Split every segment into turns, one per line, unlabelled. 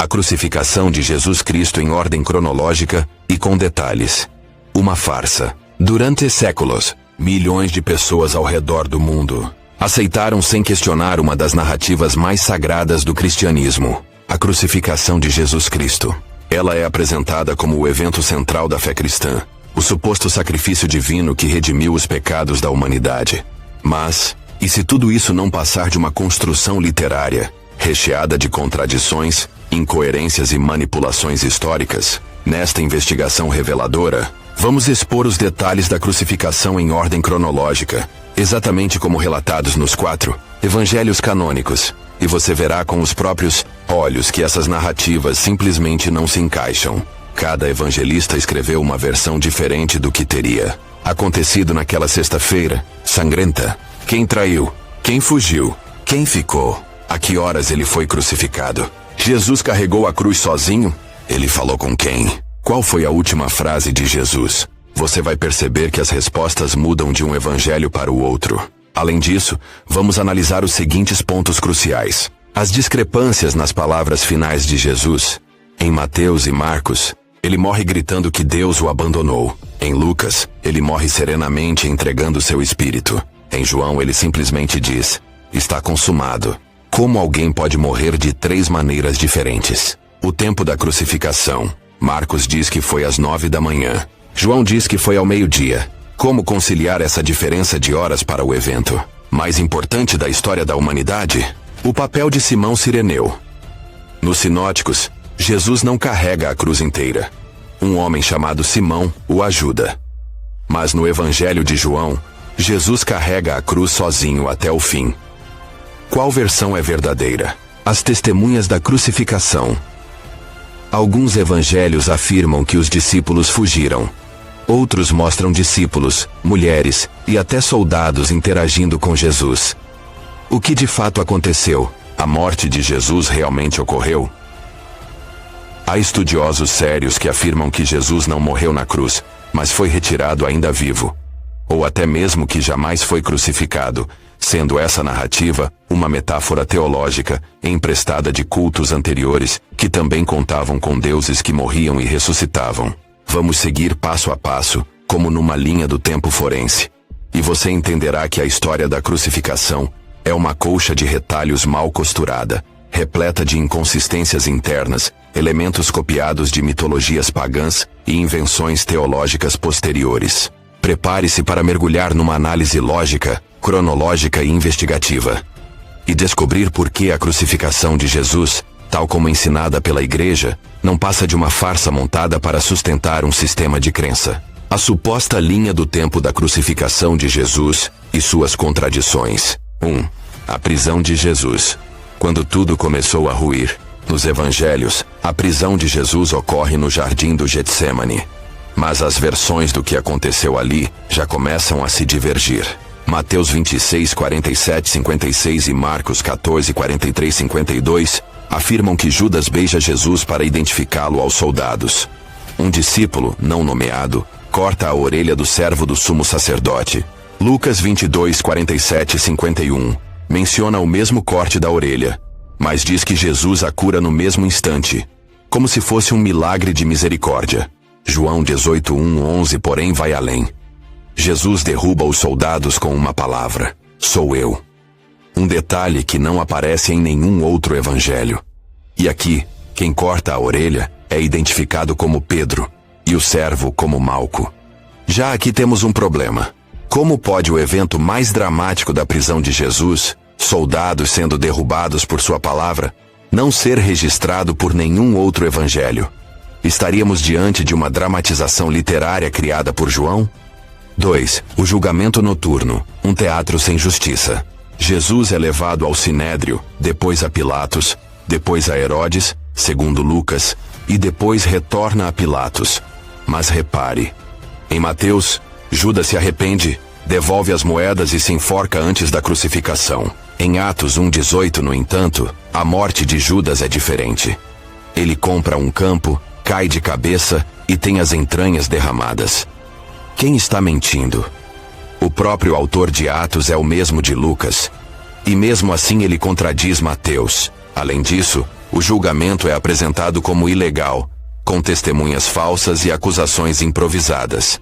A crucificação de Jesus Cristo em ordem cronológica e com detalhes. Uma farsa. Durante séculos, milhões de pessoas ao redor do mundo aceitaram sem questionar uma das narrativas mais sagradas do cristianismo, a crucificação de Jesus Cristo. Ela é apresentada como o evento central da fé cristã, o suposto sacrifício divino que redimiu os pecados da humanidade. Mas, e se tudo isso não passar de uma construção literária, recheada de contradições, incoerências e manipulações históricas? Nesta investigação reveladora, vamos expor os detalhes da crucificação em ordem cronológica, exatamente como relatados nos 4 evangelhos canônicos, e você verá com os próprios olhos que essas narrativas simplesmente não se encaixam. Cada evangelista escreveu uma versão diferente do que teria acontecido naquela sexta-feira sangrenta. Quem traiu? Quem fugiu? Quem ficou? A que horas ele foi crucificado? Jesus carregou a cruz sozinho? Ele falou com quem? Qual foi a última frase de Jesus? Você vai perceber que as respostas mudam de um evangelho para o outro. Além disso, vamos analisar os seguintes pontos cruciais. As discrepâncias nas palavras finais de Jesus. Em Mateus e Marcos, ele morre gritando que Deus o abandonou. Em Lucas, ele morre serenamente entregando seu espírito. Em João, ele simplesmente diz: está consumado. Como alguém pode morrer de 3 maneiras diferentes? O tempo da crucificação. Marcos diz que foi às 9 da manhã. João diz que foi ao meio-dia. Como conciliar essa diferença de horas para o evento mais importante da história da humanidade? O papel de Simão Cireneu. Nos sinóticos, Jesus não carrega a cruz inteira. Um homem chamado Simão o ajuda. Mas no Evangelho de João, Jesus carrega a cruz sozinho até o fim. Qual versão é verdadeira? As testemunhas da crucificação. Alguns evangelhos afirmam que os discípulos fugiram. Outros mostram discípulos, mulheres e até soldados interagindo com Jesus. O que de fato aconteceu? A morte de Jesus realmente ocorreu? Há estudiosos sérios que afirmam que Jesus não morreu na cruz, mas foi retirado ainda vivo. Ou até mesmo que jamais foi crucificado, sendo essa narrativa uma metáfora teológica emprestada de cultos anteriores que também contavam com deuses que morriam e ressuscitavam. Vamos seguir passo a passo, como numa linha do tempo forense. E você entenderá que a história da crucificação é uma colcha de retalhos mal costurada, repleta de inconsistências internas, elementos copiados de mitologias pagãs e invenções teológicas posteriores. Prepare-se para mergulhar numa análise lógica, cronológica e investigativa. E descobrir por que a crucificação de Jesus, tal como ensinada pela Igreja, não passa de uma farsa montada para sustentar um sistema de crença. A suposta linha do tempo da crucificação de Jesus e suas contradições. 1. A prisão de Jesus. Quando tudo começou a ruir, nos Evangelhos, a prisão de Jesus ocorre no jardim do Getsêmani. Mas as versões do que aconteceu ali já começam a se divergir. Mateus 26, 47, 56 e Marcos 14, 43, 52 afirmam que Judas beija Jesus para identificá-lo aos soldados. Um discípulo, não nomeado, corta a orelha do servo do sumo sacerdote. Lucas 22, 47 e 51 menciona o mesmo corte da orelha, mas diz que Jesus a cura no mesmo instante, como se fosse um milagre de misericórdia. João 18, 1, 11 porém vai além. Jesus derruba os soldados com uma palavra: sou eu. Um detalhe que não aparece em nenhum outro evangelho. E aqui, quem corta a orelha é identificado como Pedro, e o servo como Malco. Já aqui temos um problema. Como pode o evento mais dramático da prisão de Jesus, soldados sendo derrubados por sua palavra, não ser registrado por nenhum outro evangelho? Estaríamos diante de uma dramatização literária criada por João? 2. O julgamento noturno, um teatro sem justiça. Jesus é levado ao Sinédrio, depois a Pilatos, depois a Herodes, segundo Lucas, e depois retorna a Pilatos. Mas repare, em Mateus, Judas se arrepende, devolve as moedas e se enforca antes da crucificação. Em Atos 1,18, no entanto, a morte de Judas é diferente. Ele compra um campo, cai de cabeça e tem as entranhas derramadas. Quem está mentindo? O próprio autor de Atos é o mesmo de Lucas. E mesmo assim ele contradiz Mateus. Além disso, O julgamento é apresentado como ilegal, com testemunhas falsas e acusações improvisadas.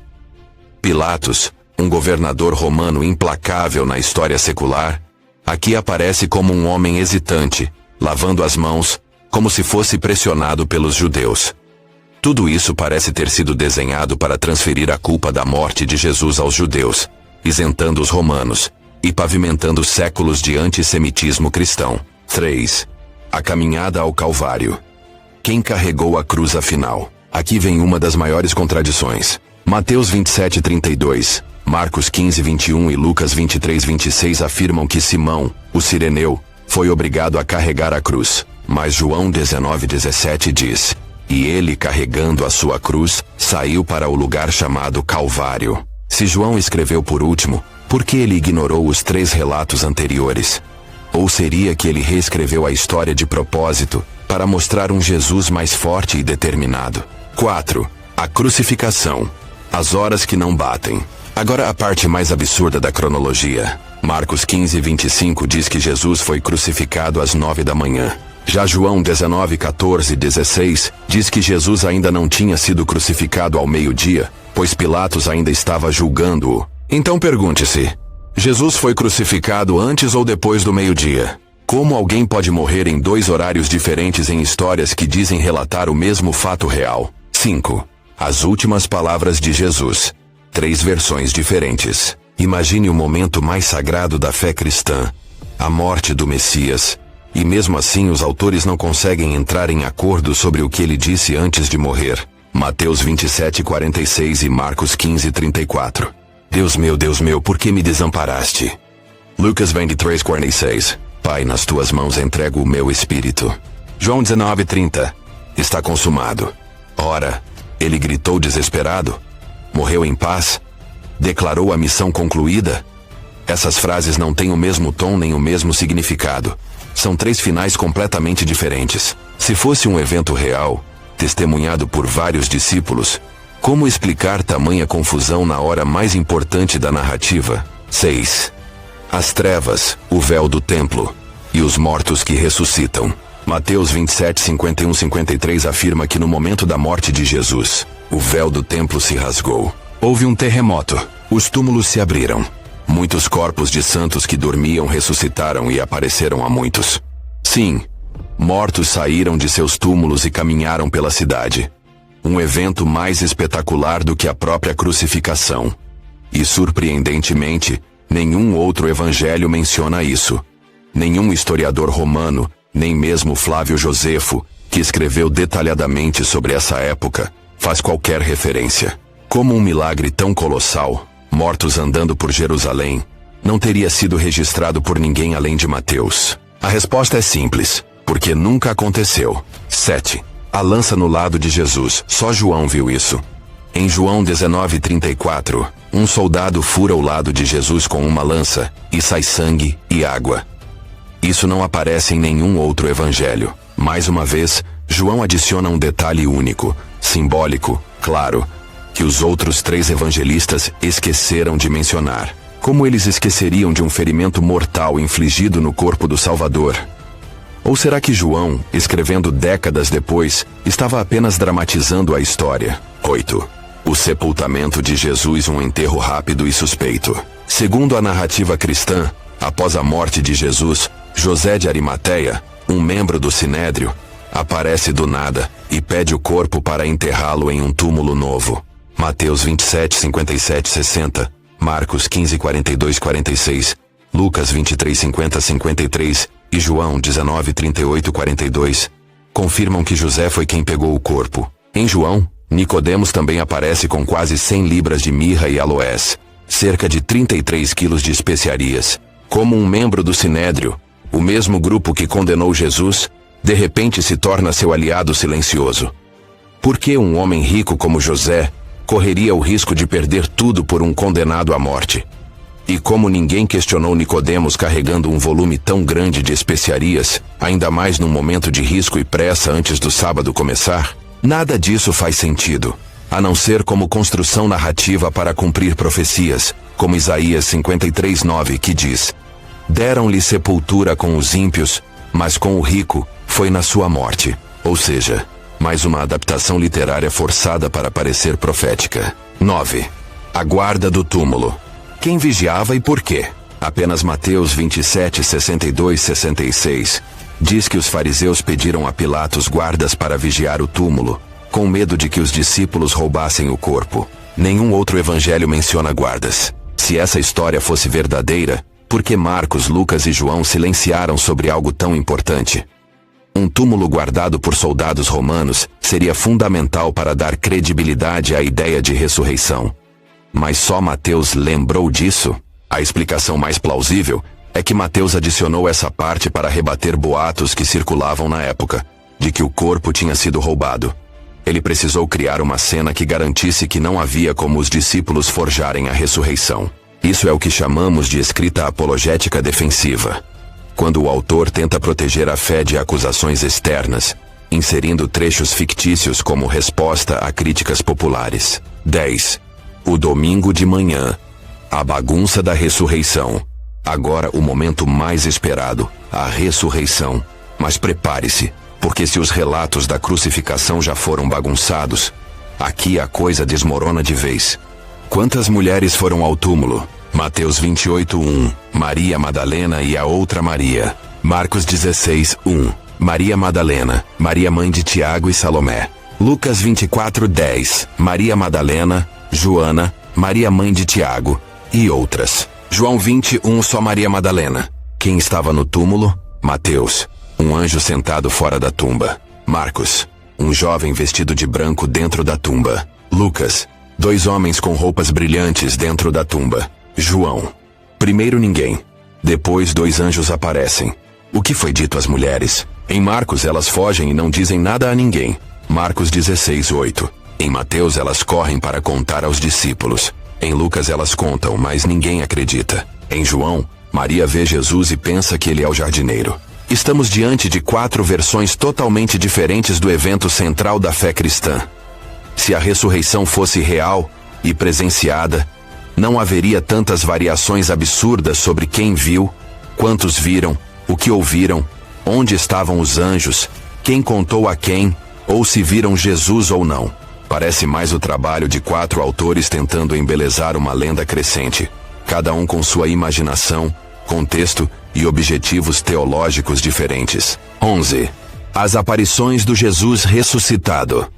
Pilatos, um governador romano implacável na história secular, aqui aparece como um homem hesitante, lavando as mãos, como se fosse pressionado pelos judeus. Tudo isso parece ter sido desenhado para transferir a culpa da morte de Jesus aos judeus, isentando os romanos, e pavimentando séculos de antissemitismo cristão. 3. A caminhada ao Calvário. Quem carregou a cruz afinal? Aqui vem uma das maiores contradições. Mateus 27:32, Marcos 15:21 e Lucas 23:26 afirmam que Simão, o Cireneu, foi obrigado a carregar a cruz. Mas João 19:17 diz: e ele, carregando a sua cruz, saiu para o lugar chamado Calvário. Se João escreveu por último, por que ele ignorou os 3 relatos anteriores? Ou seria que ele reescreveu a história de propósito, para mostrar um Jesus mais forte e determinado? 4. A crucificação. As horas que não batem. Agora a parte mais absurda da cronologia. Marcos 15:25 diz que Jesus foi crucificado às 9 da manhã. Já João 19:14-16 diz que Jesus ainda não tinha sido crucificado ao meio-dia, pois Pilatos ainda estava julgando-o. Então pergunte-se, Jesus foi crucificado antes ou depois do meio-dia? Como alguém pode morrer em 2 horários diferentes em histórias que dizem relatar o mesmo fato real? 5. As últimas palavras de Jesus. 3 versões diferentes. Imagine o momento mais sagrado da fé cristã, a morte do Messias. E mesmo assim os autores não conseguem entrar em acordo sobre o que ele disse antes de morrer. Mateus 27:46 e Marcos 15:34. Deus meu, por que me desamparaste? Lucas 23:46. Pai, nas tuas mãos entrego o meu espírito. João 19:30. Está consumado. Ora, ele gritou desesperado? Morreu em paz? Declarou a missão concluída? Essas frases não têm o mesmo tom nem o mesmo significado. São 3 finais completamente diferentes. Se fosse um evento real, testemunhado por vários discípulos, como explicar tamanha confusão na hora mais importante da narrativa? 6. As trevas, o véu do templo, e os mortos que ressuscitam. Mateus 27:51-53 afirma que no momento da morte de Jesus, o véu do templo se rasgou. Houve um terremoto. Os túmulos se abriram. Muitos corpos de santos que dormiam ressuscitaram e apareceram a muitos. Sim, mortos saíram de seus túmulos e caminharam pela cidade. Um evento mais espetacular do que a própria crucificação. E surpreendentemente, nenhum outro evangelho menciona isso. Nenhum historiador romano, nem mesmo Flávio Josefo, que escreveu detalhadamente sobre essa época, faz qualquer referência. Como um milagre tão colossal, mortos andando por Jerusalém, não teria sido registrado por ninguém além de Mateus? A resposta é simples, porque nunca aconteceu. 7. A lança no lado de Jesus. Só João viu isso. Em João 19:34, um soldado fura o lado de Jesus com uma lança, e sai sangue e água. Isso não aparece em nenhum outro evangelho. Mais uma vez, João adiciona um detalhe único, simbólico, claro, que os outros 3 evangelistas esqueceram de mencionar. Como eles esqueceriam de um ferimento mortal infligido no corpo do Salvador? Ou será que João, escrevendo décadas depois, estava apenas dramatizando a história? 8. O sepultamento de Jesus, um enterro rápido e suspeito. Segundo a narrativa cristã, após a morte de Jesus, José de Arimateia, um membro do Sinédrio, aparece do nada e pede o corpo para enterrá-lo em um túmulo novo. Mateus 27:57-60, Marcos 15:42-46, Lucas 23:50-53 e João 19:38-42 confirmam que José foi quem pegou o corpo. Em João, Nicodemos também aparece com quase 100 libras de mirra e aloés, cerca de 33 quilos de especiarias. Como um membro do Sinédrio, o mesmo grupo que condenou Jesus, de repente se torna seu aliado silencioso. Por que um homem rico como José correria o risco de perder tudo por um condenado à morte? E como ninguém questionou Nicodemos carregando um volume tão grande de especiarias, ainda mais num momento de risco e pressa antes do sábado começar? Nada disso faz sentido, a não ser como construção narrativa para cumprir profecias, como Isaías 53:9, que diz: deram-lhe sepultura com os ímpios, mas com o rico foi na sua morte, ou seja, mais uma adaptação literária forçada para parecer profética. 9. A guarda do túmulo. Quem vigiava e por quê? Apenas Mateus 27, 62, 66 diz que os fariseus pediram a Pilatos guardas para vigiar o túmulo, com medo de que os discípulos roubassem o corpo. Nenhum outro evangelho menciona guardas. Se essa história fosse verdadeira, por que Marcos, Lucas e João silenciaram sobre algo tão importante? Um túmulo guardado por soldados romanos seria fundamental para dar credibilidade à ideia de ressurreição. Mas só Mateus lembrou disso? A explicação mais plausível é que Mateus adicionou essa parte para rebater boatos que circulavam na época, de que o corpo tinha sido roubado. Ele precisou criar uma cena que garantisse que não havia como os discípulos forjarem a ressurreição. Isso é o que chamamos de escrita apologética defensiva, quando o autor tenta proteger a fé de acusações externas, inserindo trechos fictícios como resposta a críticas populares. 10. O domingo de manhã. A bagunça da ressurreição. Agora o momento mais esperado, a ressurreição. Mas prepare-se, porque se os relatos da crucificação já foram bagunçados, aqui a coisa desmorona de vez. Quantas mulheres foram ao túmulo? Mateus 28:1, Maria Madalena e a outra Maria. Marcos 16:1, Maria Madalena, Maria mãe de Tiago e Salomé. Lucas 24:10, Maria Madalena, Joana, Maria mãe de Tiago e outras. João 21, só Maria Madalena. Quem estava no túmulo? Mateus, um anjo sentado fora da tumba. Marcos, um jovem vestido de branco dentro da tumba. Lucas, 2 homens com roupas brilhantes dentro da tumba. João, primeiro ninguém. Depois 2 anjos aparecem. O que foi dito às mulheres? Em Marcos elas fogem e não dizem nada a ninguém. Marcos 16:8. Em Mateus elas correm para contar aos discípulos. Em Lucas elas contam, mas ninguém acredita. Em João, Maria vê Jesus e pensa que ele é o jardineiro. Estamos diante de 4 versões totalmente diferentes do evento central da fé cristã. Se a ressurreição fosse real e presenciada, não haveria tantas variações absurdas sobre quem viu, quantos viram, o que ouviram, onde estavam os anjos, quem contou a quem, ou se viram Jesus ou não. Parece mais o trabalho de 4 autores tentando embelezar uma lenda crescente, cada um com sua imaginação, contexto e objetivos teológicos diferentes. 11. As aparições do Jesus ressuscitado.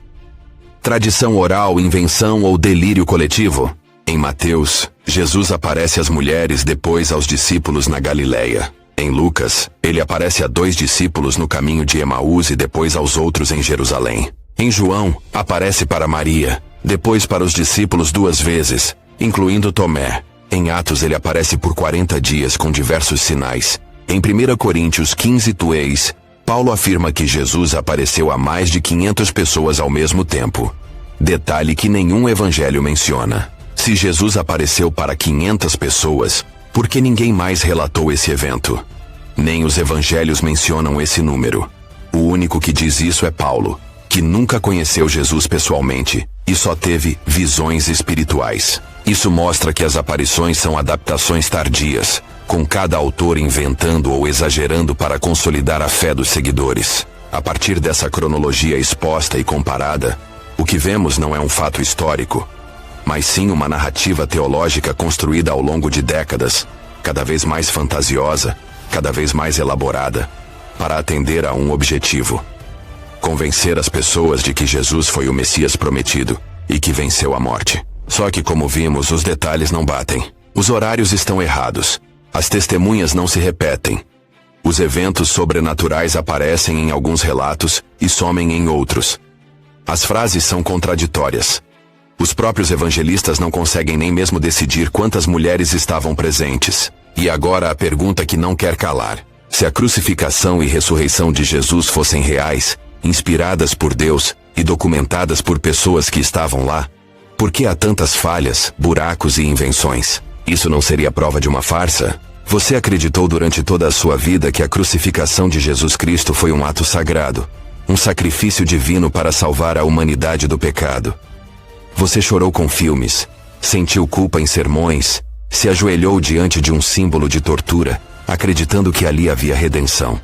Tradição oral, invenção ou delírio coletivo? Em Mateus, Jesus aparece às mulheres, depois aos discípulos na Galileia. Em Lucas, ele aparece a 2 discípulos no caminho de Emaús e depois aos outros em Jerusalém. Em João, aparece para Maria, depois para os discípulos 2 vezes, incluindo Tomé. Em Atos ele aparece por 40 dias com diversos sinais. Em 1 Coríntios 15:2, Paulo afirma que Jesus apareceu a mais de 500 pessoas ao mesmo tempo. Detalhe que nenhum evangelho menciona. Se Jesus apareceu para 500 pessoas, por que ninguém mais relatou esse evento? Nem os evangelhos mencionam esse número. O único que diz isso é Paulo, que nunca conheceu Jesus pessoalmente e só teve visões espirituais. Isso mostra que as aparições são adaptações tardias, com cada autor inventando ou exagerando para consolidar a fé dos seguidores. A partir dessa cronologia exposta e comparada, o que vemos não é um fato histórico, mas sim uma narrativa teológica construída ao longo de décadas, cada vez mais fantasiosa, cada vez mais elaborada, para atender a um objetivo: convencer as pessoas de que Jesus foi o Messias prometido e que venceu a morte. Só que, como vimos, os detalhes não batem. Os horários estão errados. As testemunhas não se repetem. Os eventos sobrenaturais aparecem em alguns relatos e somem em outros. As frases são contraditórias. Os próprios evangelistas não conseguem nem mesmo decidir quantas mulheres estavam presentes. E agora a pergunta que não quer calar: se a crucificação e ressurreição de Jesus fossem reais, inspiradas por Deus e documentadas por pessoas que estavam lá, por que há tantas falhas, buracos e invenções? Isso não seria prova de uma farsa? Você acreditou durante toda a sua vida que a crucificação de Jesus Cristo foi um ato sagrado, um sacrifício divino para salvar a humanidade do pecado. Você chorou com filmes, sentiu culpa em sermões, se ajoelhou diante de um símbolo de tortura, acreditando que ali havia redenção.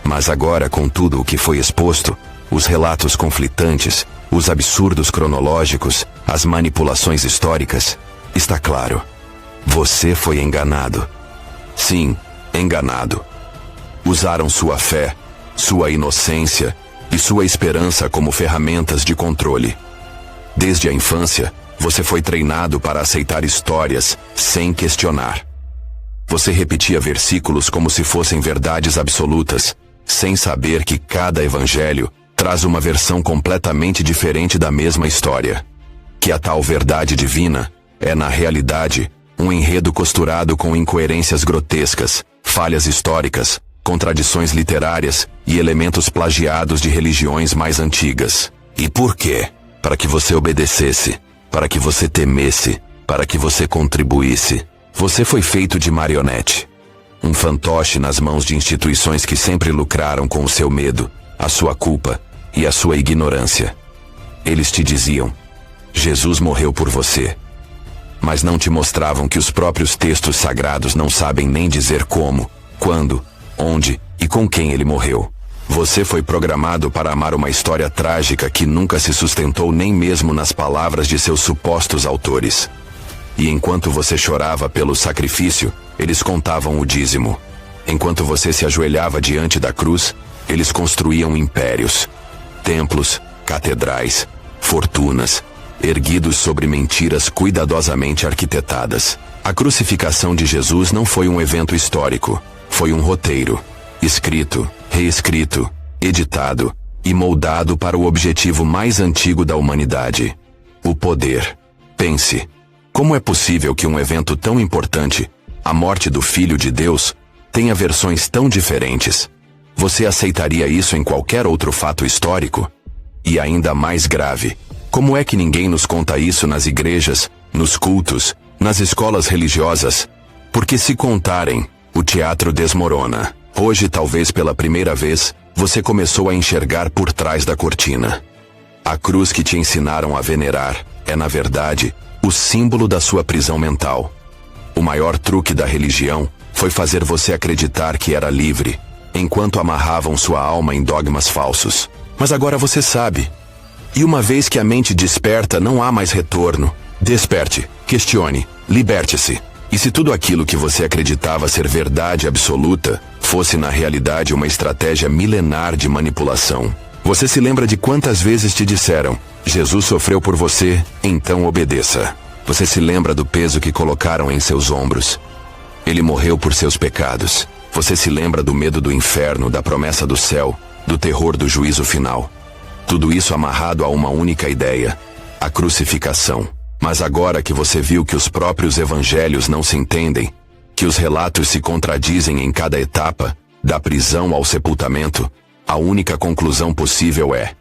Mas agora, com tudo o que foi exposto, os relatos conflitantes, os absurdos cronológicos, as manipulações históricas, está claro. Você foi enganado. Sim, enganado. Usaram sua fé, sua inocência e sua esperança como ferramentas de controle. Desde a infância, você foi treinado para aceitar histórias sem questionar. Você repetia versículos como se fossem verdades absolutas, sem saber que cada evangelho traz uma versão completamente diferente da mesma história. Que a tal verdade divina é, na realidade, um enredo costurado com incoerências grotescas, falhas históricas, contradições literárias e elementos plagiados de religiões mais antigas. E por quê? Para que você obedecesse, para que você temesse, para que você contribuísse. Você foi feito de marionete. Um fantoche nas mãos de instituições que sempre lucraram com o seu medo, a sua culpa e a sua ignorância. Eles te diziam: Jesus morreu por você. Mas não te mostravam que os próprios textos sagrados não sabem nem dizer como, quando, onde e com quem ele morreu. Você foi programado para amar uma história trágica que nunca se sustentou nem mesmo nas palavras de seus supostos autores. E enquanto você chorava pelo sacrifício, eles contavam o dízimo. Enquanto você se ajoelhava diante da cruz, eles construíam impérios, templos, catedrais, fortunas, erguidos sobre mentiras cuidadosamente arquitetadas. A crucificação de Jesus não foi um evento histórico, foi um roteiro, escrito, reescrito, editado e moldado para o objetivo mais antigo da humanidade: o poder. Pense, como é possível que um evento tão importante, a morte do Filho de Deus, tenha versões tão diferentes? Você aceitaria isso em qualquer outro fato histórico? E ainda mais grave, como é que ninguém nos conta isso nas igrejas, nos cultos, nas escolas religiosas? Porque se contarem, o teatro desmorona. Hoje, talvez pela primeira vez, você começou a enxergar por trás da cortina. A cruz que te ensinaram a venerar é, na verdade, o símbolo da sua prisão mental. O maior truque da religião foi fazer você acreditar que era livre, enquanto amarravam sua alma em dogmas falsos. Mas agora você sabe. E uma vez que a mente desperta, não há mais retorno. Desperte, questione, liberte-se. E se tudo aquilo que você acreditava ser verdade absoluta fosse na realidade uma estratégia milenar de manipulação? Você se lembra de quantas vezes te disseram: Jesus sofreu por você, então obedeça. Você se lembra do peso que colocaram em seus ombros. Ele morreu por seus pecados. Você se lembra do medo do inferno, da promessa do céu, do terror do juízo final. Tudo isso amarrado a uma única ideia: a crucificação. Mas agora que você viu que os próprios evangelhos não se entendem, que os relatos se contradizem em cada etapa, da prisão ao sepultamento, a única conclusão possível é: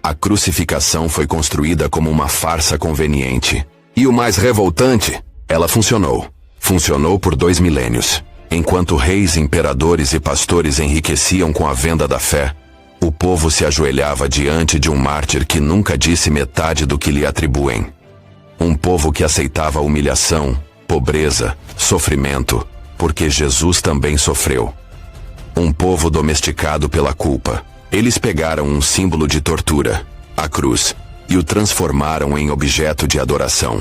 a crucificação foi construída como uma farsa conveniente. E o mais revoltante, ela funcionou. Funcionou por 2 milênios. Enquanto reis, imperadores e pastores enriqueciam com a venda da fé, o povo se ajoelhava diante de um mártir que nunca disse metade do que lhe atribuem. Um povo que aceitava humilhação, pobreza, sofrimento, porque Jesus também sofreu. Um povo domesticado pela culpa. Eles pegaram um símbolo de tortura, a cruz, e o transformaram em objeto de adoração.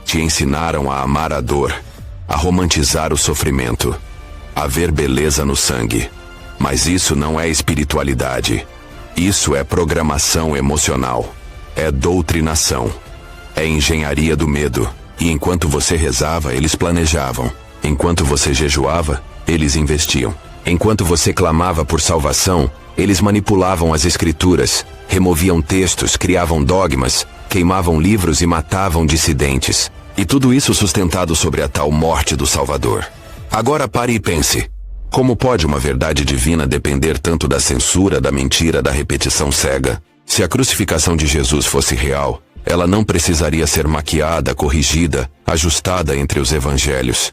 Te ensinaram a amar a dor, a romantizar o sofrimento, a ver beleza no sangue. Mas isso não é espiritualidade. Isso é programação emocional. É doutrinação. É engenharia do medo. E enquanto você rezava, eles planejavam. Enquanto você jejuava, eles investiam. Enquanto você clamava por salvação, eles manipulavam as escrituras, removiam textos, criavam dogmas, queimavam livros e matavam dissidentes. E tudo isso sustentado sobre a tal morte do Salvador. Agora pare e pense. Como pode uma verdade divina depender tanto da censura, da mentira, da repetição cega? Se a crucificação de Jesus fosse real, ela não precisaria ser maquiada, corrigida, ajustada entre os evangelhos.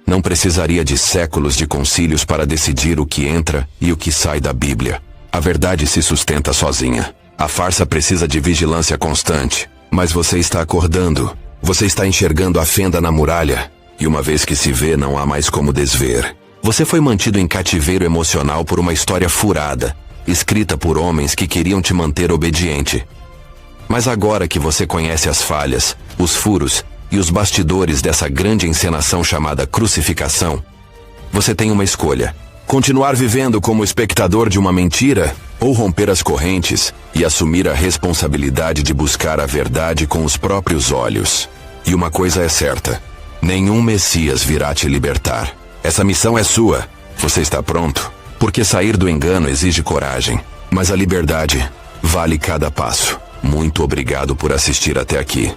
Não precisaria de séculos de concílios para decidir o que entra e o que sai da Bíblia. A verdade se sustenta sozinha. A farsa precisa de vigilância constante. Mas você está acordando. Você está enxergando a fenda na muralha. E uma vez que se vê, não há mais como desver. Você foi mantido em cativeiro emocional por uma história furada, escrita por homens que queriam te manter obediente. Mas agora que você conhece as falhas, os furos e os bastidores dessa grande encenação chamada crucificação, você tem uma escolha: continuar vivendo como espectador de uma mentira ou romper as correntes e assumir a responsabilidade de buscar a verdade com os próprios olhos. E uma coisa é certa: nenhum Messias virá te libertar. Essa missão é sua. Você está pronto? Porque sair do engano exige coragem, mas a liberdade vale cada passo. Muito obrigado por assistir até aqui.